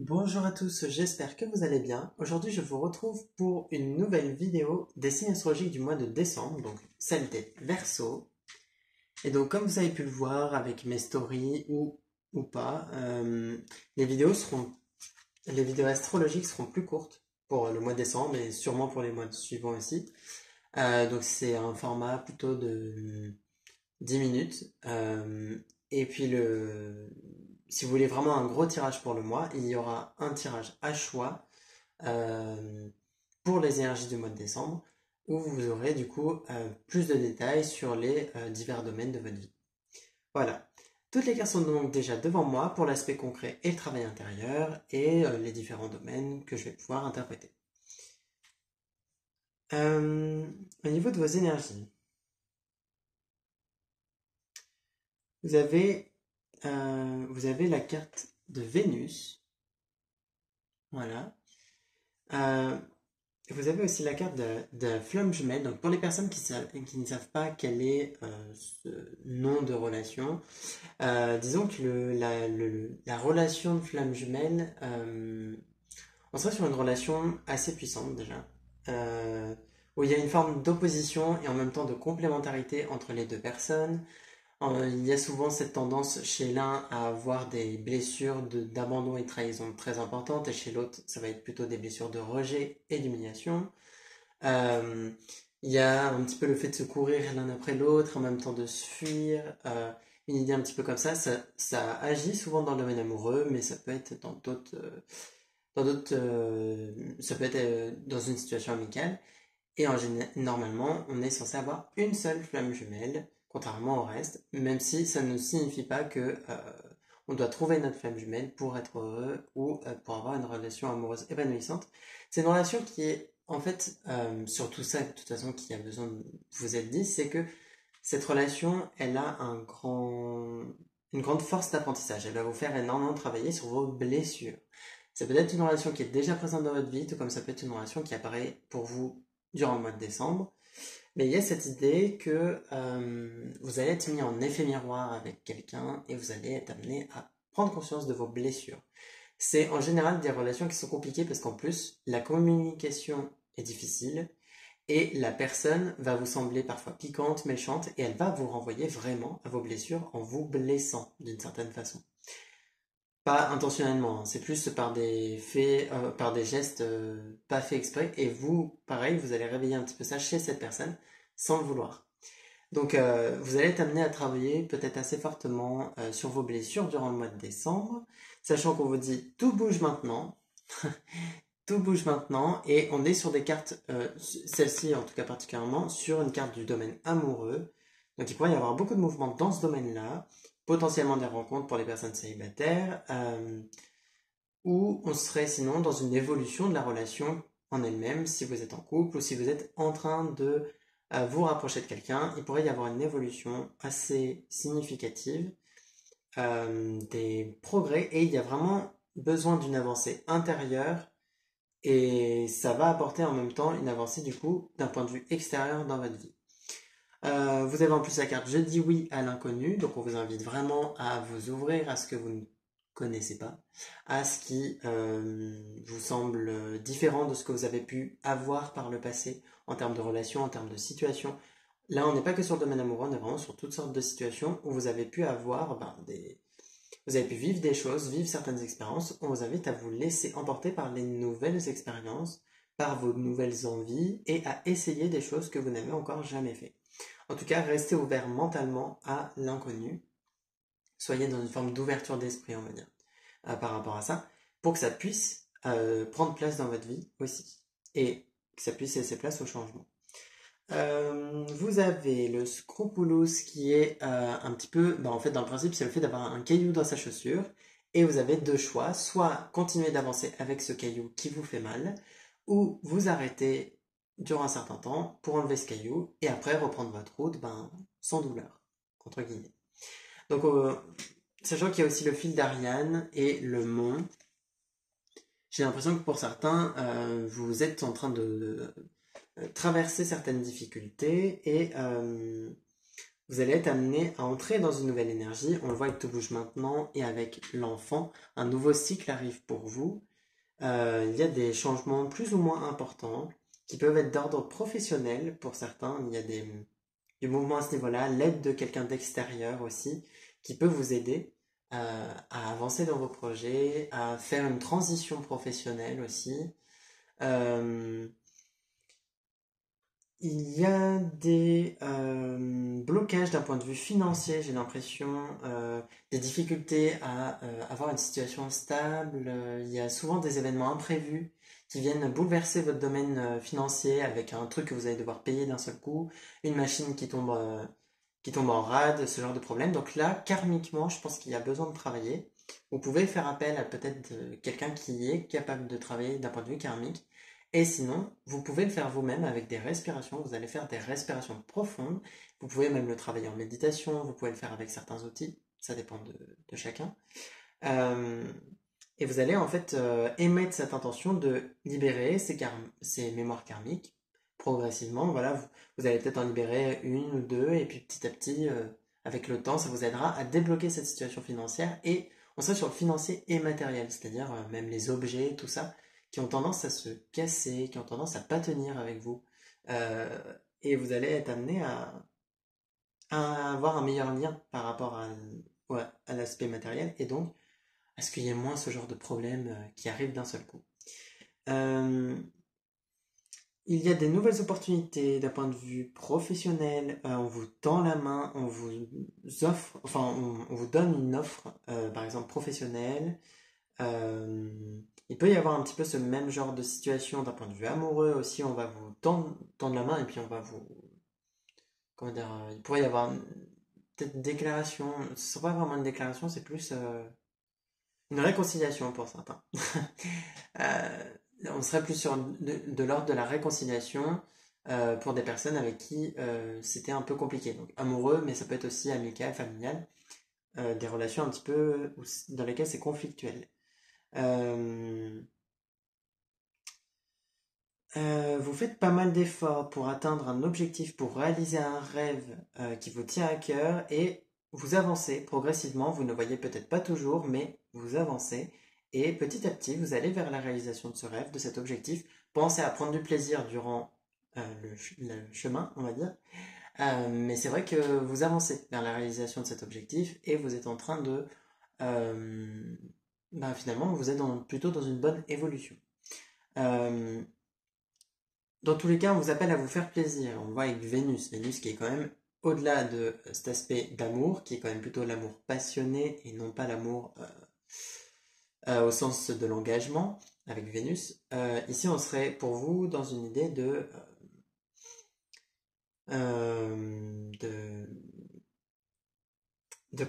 Bonjour à tous, j'espère que vous allez bien. Aujourd'hui, je vous retrouve pour une nouvelle vidéo des signes astrologiques du mois de décembre, donc celle des Verseaux. Et donc, comme vous avez pu le voir avec mes stories ou pas, les vidéos astrologiques seront plus courtes pour le mois de décembre et sûrement pour les mois suivants aussi. Donc, c'est un format plutôt de 10 minutes. Et puis, si vous voulez vraiment un gros tirage pour le mois, il y aura un tirage à choix euh, pour les énergies du mois de décembre, où vous aurez du coup plus de détails sur les divers domaines de votre vie. Voilà. Toutes les cartes sont donc déjà devant moi pour l'aspect concret et le travail intérieur et les différents domaines que je vais pouvoir interpréter. Euh, Au niveau de vos énergies, vous avez, vous avez la carte de Vénus. Voilà. Euh, Vous avez aussi la carte de flamme jumelle. Donc pour les personnes qui ne savent pas quel est ce nom de relation, disons que la relation de flamme jumelle, on serait sur une relation assez puissante déjà, euh, où il y a une forme d'opposition et en même temps de complémentarité entre les deux personnes. Il y a souvent cette tendance chez l'un à avoir des blessures d'abandon et de trahison très importantes, et chez l'autre, ça va être plutôt des blessures de rejet et d'humiliation. Euh, il y a un petit peu le fait de se courir l'un après l'autre, en même temps de se fuir. Une idée un petit peu comme ça agit souvent dans le domaine amoureux, mais ça peut être ça peut être dans une situation amicale. Et normalement, on est censé avoir une seule flamme jumelle, contrairement au reste, même si ça ne signifie pas que on doit trouver notre flamme jumelle pour être heureux ou pour avoir une relation amoureuse épanouissante. C'est une relation qui est, en fait, sur tout ça, de toute façon, qui a besoin de vous être dit, c'est que cette relation, elle a une grande force d'apprentissage. Elle va vous faire énormément travailler sur vos blessures. Ça peut être une relation qui est déjà présente dans votre vie, tout comme ça peut être une relation qui apparaît pour vous durant le mois de décembre. Mais il y a cette idée que vous allez être mis en effet miroir avec quelqu'un et vous allez être amené à prendre conscience de vos blessures. C'est en général des relations qui sont compliquées parce qu'en plus, la communication est difficile et la personne va vous sembler parfois piquante, méchante et elle va vous renvoyer vraiment à vos blessures en vous blessant d'une certaine façon. Pas intentionnellement, hein, c'est plus par des faits, par des gestes pas faits exprès. Et vous, pareil, vous allez réveiller un petit peu ça chez cette personne sans le vouloir. Donc, vous allez être amené à travailler peut-être assez fortement sur vos blessures durant le mois de décembre, sachant qu'on vous dit tout bouge maintenant, tout bouge maintenant, et on est sur des cartes, celle-ci en tout cas particulièrement, sur une carte du domaine amoureux. Donc il pourrait y avoir beaucoup de mouvements dans ce domaine-là, potentiellement des rencontres pour les personnes célibataires, ou on serait sinon dans une évolution de la relation en elle-même, si vous êtes en couple ou si vous êtes en train de vous rapprocher de quelqu'un, il pourrait y avoir une évolution assez significative, des progrès, et il y a vraiment besoin d'une avancée intérieure, et ça va apporter en même temps une avancée du coup d'un point de vue extérieur dans votre vie. Vous avez en plus la carte Je dis oui à l'inconnu, donc on vous invite vraiment à vous ouvrir à ce que vous ne connaissez pas, à ce qui vous semble différent de ce que vous avez pu avoir par le passé en termes de relations, en termes de situations. Là, on n'est pas que sur le domaine amoureux, on est vraiment sur toutes sortes de situations où vous avez pu avoir vous avez pu vivre des choses, vivre certaines expériences. On vous invite à vous laisser emporter par les nouvelles expériences, par vos nouvelles envies et à essayer des choses que vous n'avez encore jamais fait. En tout cas, restez ouvert mentalement à l'inconnu. Soyez dans une forme d'ouverture d'esprit, on va dire, par rapport à ça, pour que ça puisse prendre place dans votre vie aussi. Et que ça puisse laisser place au changement. Vous avez le scrupulous qui est un petit peu, en fait dans le principe c'est le fait d'avoir un caillou dans sa chaussure et vous avez deux choix, soit continuer d'avancer avec ce caillou qui vous fait mal ou vous arrêter durant un certain temps pour enlever ce caillou et après reprendre votre route sans douleur, entre guillemets. Donc sachant qu'il y a aussi le fil d'Ariane et le mont, j'ai l'impression que pour certains vous êtes en train de traverser certaines difficultés et vous allez être amené à entrer dans une nouvelle énergie. On le voit avec Tout bouge maintenant et avec l'enfant. Un nouveau cycle arrive pour vous. Il y a des changements plus ou moins importants qui peuvent être d'ordre professionnel pour certains. Il y a du mouvement à ce niveau-là, l'aide de quelqu'un d'extérieur aussi qui peut vous aider à avancer dans vos projets, à faire une transition professionnelle aussi. Euh, il y a des blocages d'un point de vue financier, j'ai l'impression, des difficultés à avoir une situation stable. Il y a souvent des événements imprévus qui viennent bouleverser votre domaine financier avec un truc que vous allez devoir payer d'un seul coup, une machine qui tombe en rade, ce genre de problème. Donc là, karmiquement, je pense qu'il y a besoin de travailler. Vous pouvez faire appel à peut-être quelqu'un qui est capable de travailler d'un point de vue karmique. Et sinon, vous pouvez le faire vous-même avec des respirations. Vous allez faire des respirations profondes. Vous pouvez même le travailler en méditation. Vous pouvez le faire avec certains outils. Ça dépend de chacun. Euh, et vous allez en fait émettre cette intention de libérer ces mémoires karmiques progressivement. Voilà, vous allez peut-être en libérer une ou deux, et puis petit à petit, avec le temps, ça vous aidera à débloquer cette situation financière. Et on sera sur le financier et matériel, c'est-à-dire même les objets, tout ça, qui ont tendance à se casser, qui ont tendance à pas tenir avec vous. Euh, et vous allez être amené à avoir un meilleur lien par rapport ouais, à l'aspect matériel, et donc à ce qu'il y ait moins ce genre de problème qui arrive d'un seul coup. Euh, il y a des nouvelles opportunités d'un point de vue professionnel. On vous tend la main, on vous offre, enfin, on vous donne une offre, par exemple professionnelle. Euh, il peut y avoir un petit peu ce même genre de situation d'un point de vue amoureux aussi. On va vous tendre la main et puis on va vous. Comment dire, il pourrait y avoir peut-être une déclaration. Ce ne sera pas vraiment une déclaration, c'est plus une réconciliation pour certains. Euh, on serait plus sur de l'ordre de la réconciliation pour des personnes avec qui c'était un peu compliqué. Donc amoureux, mais ça peut être aussi amical, familial, des relations un petit peu dans lesquelles c'est conflictuel. Euh, vous faites pas mal d'efforts pour atteindre un objectif, pour réaliser un rêve qui vous tient à cœur, et vous avancez progressivement. Vous ne voyez peut-être pas toujours, mais vous avancez. Et petit à petit, vous allez vers la réalisation de ce rêve, de cet objectif. Pensez à prendre du plaisir durant le chemin, on va dire. Mais c'est vrai que vous avancez vers la réalisation de cet objectif et vous êtes en train de... euh, finalement, vous êtes plutôt dans une bonne évolution. Euh, dans tous les cas, on vous appelle à vous faire plaisir. On voit avec Vénus. Vénus qui est quand même au-delà de cet aspect d'amour, qui est quand même plutôt l'amour passionné et non pas l'amour au sens de l'engagement avec Vénus. Ici, on serait pour vous dans une idée de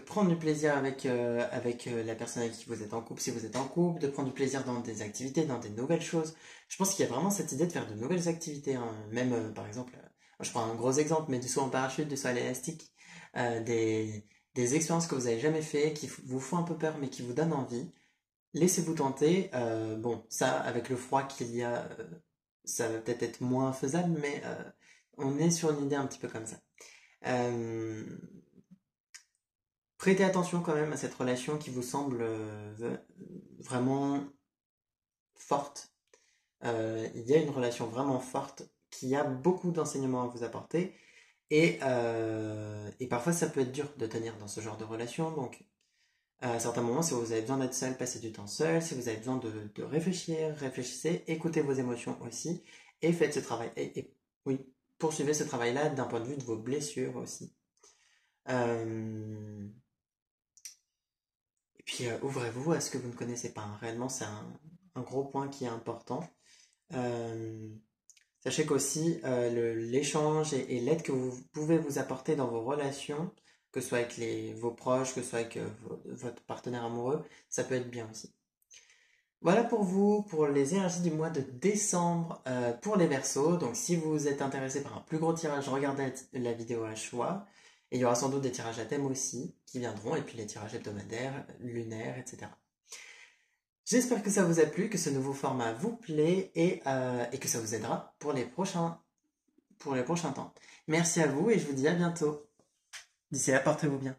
prendre du plaisir avec la personne avec qui vous êtes en couple, si vous êtes en couple, de prendre du plaisir dans des activités, dans des nouvelles choses. Je pense qu'il y a vraiment cette idée de faire de nouvelles activités, hein. Même, par exemple, je prends un gros exemple, mais du saut en parachute, du saut à l'élastique, euh, des, des expériences que vous n'avez jamais fait, qui vous font un peu peur, mais qui vous donnent envie. Laissez-vous tenter. Bon, ça, avec le froid qu'il y a, ça va peut-être être moins faisable, mais on est sur une idée un petit peu comme ça. Euh, Prêtez attention quand même à cette relation qui vous semble vraiment forte. Il y a une relation vraiment forte qui a beaucoup d'enseignements à vous apporter. Et parfois, ça peut être dur de tenir dans ce genre de relation. Donc, à certains moments, si vous avez besoin d'être seul, passez du temps seul. Si vous avez besoin de réfléchir, réfléchissez, écoutez vos émotions aussi. Et faites ce travail. Et oui, poursuivez ce travail-là d'un point de vue de vos blessures aussi. Euh, Et puis ouvrez-vous à ce que vous ne connaissez pas, hein. Réellement, c'est un gros point qui est important. Euh, Sachez qu'aussi l'échange et l'aide que vous pouvez vous apporter dans vos relations, que ce soit avec vos proches, que ce soit avec votre partenaire amoureux, ça peut être bien aussi. Voilà pour vous, pour les énergies du mois de décembre pour les Verseaux. Donc si vous êtes intéressé par un plus gros tirage, regardez la vidéo à choix. Et il y aura sans doute des tirages à thème aussi qui viendront, et puis les tirages hebdomadaires, lunaires, etc. J'espère que ça vous a plu, que ce nouveau format vous plaît et que ça vous aidera pour les prochains temps. Merci à vous et je vous dis à bientôt. D'ici là, portez-vous bien.